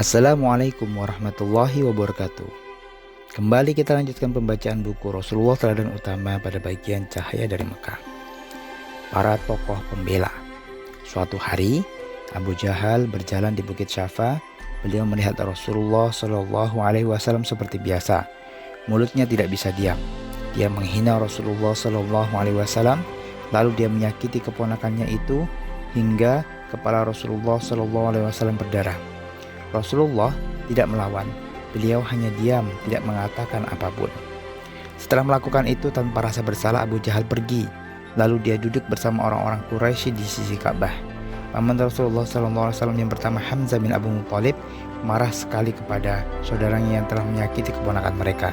Assalamualaikum warahmatullahi wabarakatuh. Kembali kita lanjutkan pembacaan buku Rasulullah Teladan Utama pada bagian Cahaya dari Mekah. Para tokoh pembela. Suatu hari, Abu Jahal berjalan di Bukit Syafa. Beliau melihat Rasulullah Shallallahu Alaihi Wasallam seperti biasa. Mulutnya tidak bisa diam. Dia menghina Rasulullah Shallallahu Alaihi Wasallam. Lalu dia menyakiti keponakannya itu hingga kepala Rasulullah Shallallahu Alaihi Wasallam berdarah. Rasulullah tidak melawan, beliau hanya diam, tidak mengatakan apapun. Setelah melakukan itu tanpa rasa bersalah, Abu Jahal pergi. Lalu dia duduk bersama orang-orang Quraisy di sisi Ka'bah. Paman Rasulullah SAW yang pertama, Hamzah bin Abu Muthalib, marah sekali kepada saudaranya yang telah menyakiti keponakan mereka.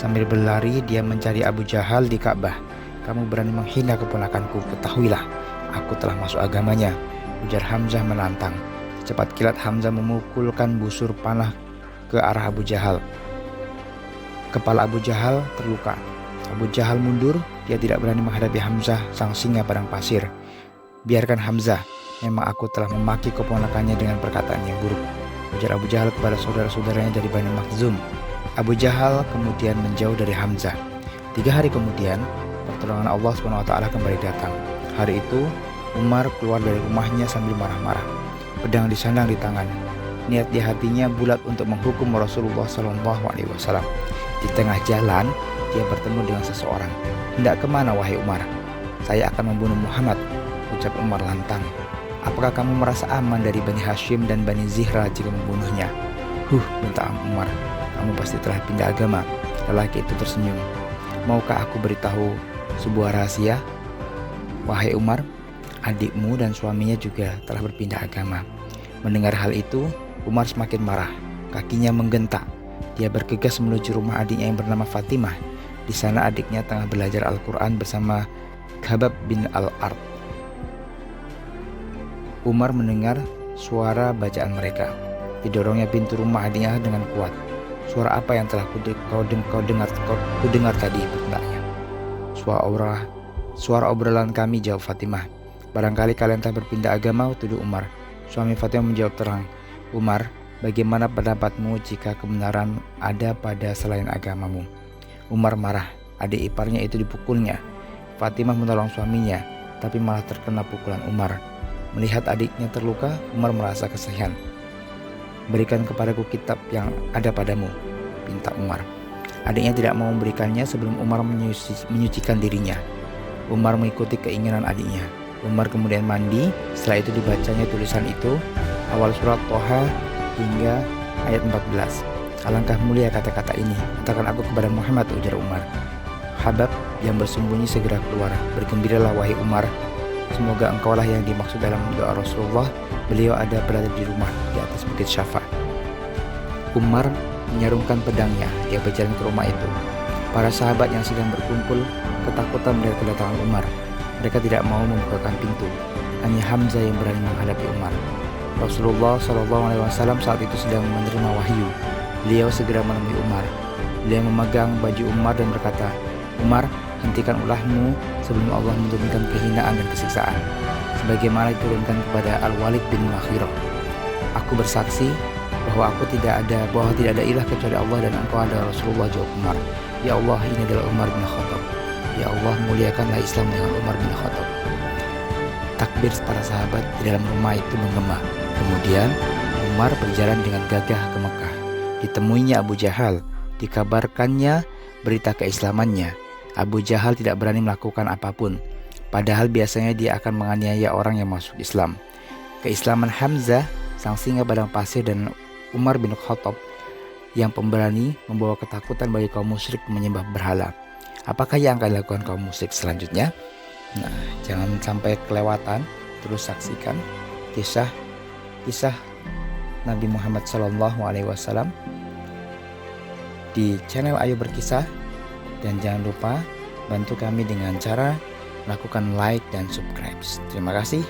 Sambil berlari dia mencari Abu Jahal di Ka'bah. "Kamu berani menghina keponakanku, ketahuilah, aku telah masuk agamanya," ujar Hamzah menantang. Cepat kilat Hamzah memukulkan busur panah ke arah Abu Jahal. Kepala Abu Jahal terluka. Abu Jahal mundur, dia tidak berani menghadapi Hamzah, sang singa padang pasir. "Biarkan Hamzah, memang aku telah memaki keponakannya dengan perkataan yang buruk," ujar Abu Jahal kepada saudara-saudaranya dari Bani Makhzum. Abu Jahal kemudian menjauh dari Hamzah. 3 hari kemudian, pertolongan Allah SWT kembali datang. Hari itu, Umar keluar dari rumahnya sambil marah-marah. Pedang disandang di tangan. Niat di hatinya bulat untuk menghukum Rasulullah SAW. Di tengah jalan, dia bertemu dengan seseorang. "Hendak kemana, wahai Umar?" "Saya akan membunuh Muhammad," ucap Umar lantang. "Apakah kamu merasa aman dari Bani Hashim dan Bani Zihra jika membunuhnya?" Bentak Umar. "Kamu pasti telah pindah agama." Lelaki itu tersenyum. "Maukah aku beritahu sebuah rahasia? Wahai Umar, adikmu dan suaminya juga telah berpindah agama." Mendengar hal itu, Umar semakin marah. Kakinya menggentak. Dia bergegas menuju rumah adiknya yang bernama Fatimah. Di sana adiknya tengah belajar Al-Quran bersama Khabab bin Al-Ard. Umar mendengar suara bacaan mereka. Didorongnya pintu rumah adiknya dengan kuat. "Suara apa yang telah kau dengar tadi?" bertanya. Suara obrolan kami," jawab Fatimah. "Barangkali kalian telah berpindah agama," tuduh Umar. Suami Fatimah menjawab terang. "Umar, bagaimana pendapatmu jika kebenaran ada pada selain agamamu?" Umar marah. Adik iparnya itu dipukulnya. Fatimah menolong suaminya, tapi malah terkena pukulan Umar. Melihat adiknya terluka, Umar merasa kasihan. "Berikan kepadaku kitab yang ada padamu," pinta Umar. Adiknya tidak mau memberikannya sebelum Umar menyucikan dirinya. Umar mengikuti keinginan adiknya. Umar kemudian mandi. Setelah itu dibacanya tulisan itu, awal surat Toha hingga ayat 14. "Alangkah mulia kata-kata ini, katakan aku kepada Muhammad," ujar Umar. Khabab yang bersembunyi segera keluar. "Bergembiralah wahai Umar, semoga engkaulah yang dimaksud dalam doa Rasulullah. Beliau ada berada di rumah di atas Bukit Syafa." Umar menyarungkan pedangnya. Dia berjalan ke rumah itu. Para sahabat yang sedang berkumpul ketakutan melihat kedatangan Umar. Mereka tidak mau membukakan pintu. Hanya Hamzah yang berani menghadapi Umar. Rasulullah SAW saat itu sedang menerima wahyu. Beliau segera menemui Umar. Beliau memegang baju Umar dan berkata, "Umar, hentikan ulahmu sebelum Allah menurunkan kehinaan dan kesiksaan, sebagaimana diturunkan kepada Al-Walid bin Mughirah. Aku bersaksi bahwa tidak ada ilah kecuali Allah dan engkau adalah Rasulullah," jawab Umar. "Ya Allah, ini adalah Umar bin Khattab. Ya Allah, muliakanlah Islam dengan Umar bin Khattab." Takbir para sahabat di dalam rumah itu menggema. Kemudian Umar berjalan dengan gagah ke Mekah. Ditemuinya Abu Jahal. Dikabarkannya berita keislamannya. Abu Jahal tidak berani melakukan apapun. Padahal biasanya dia akan menganiaya orang yang masuk Islam. Keislaman Hamzah, sang singa padang pasir, dan Umar bin Khattab yang pemberani membawa ketakutan bagi kaum musyrik menyembah berhala. Apakah yang akan dilakukan kaum musyrik selanjutnya? Nah, jangan sampai kelewatan. Terus saksikan kisah Nabi Muhammad SAW di channel Ayo Berkisah. Dan jangan lupa bantu kami dengan cara melakukan like dan subscribe. Terima kasih.